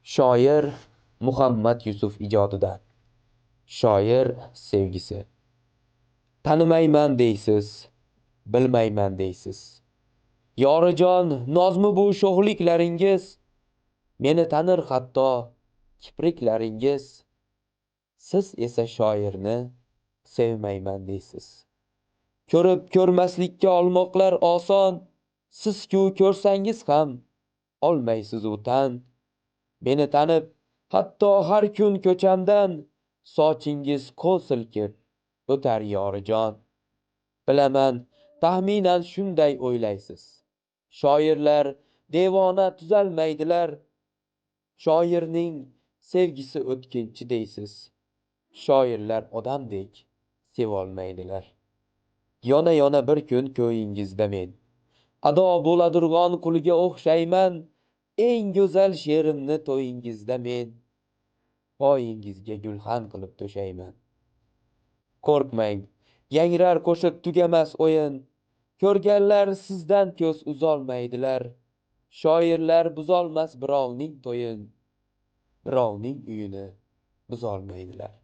Shoir Muhammad Yusuf ijodidan. Shoir sevgisi. Tanimayman deysiz, bilmayman deysiz. Yorijon, nozmi bu sho'xliklaringiz, meni tanir hatto kipriklaringiz. Siz esa shoirni sevmayman deysiz. Ko'rib ko'rmaslikka olmoqlar oson, siz-ku ko'rsangiz ham olmaysiz u tan. Meni tanib, hatto har kun ko'chamdan sochingiz qo'l silkib o'tar yorijon. Bilaman, taxminan shunday o'ylaysiz. Shoirlar devona tuzalmaydilar. Shoirning sevgisi o'tkinchi deysiz. Shoirlar odamdek sevolmaydilar. Yona-yona bir kun ko'yingizda men ado bo'ladirg'on quliga o'xshayman. Eng go'zal she'rimni to'yingizda men poyingizga gulxan qilib to'shayman. Qo'rqmang, yangrar qo'shiq tugamas o'yin. Ko'rganlar sizdan ko'z uzolmaydilar. Shoirlar buzolmas birovning to'yin, birovning uyini buzolmaydilar.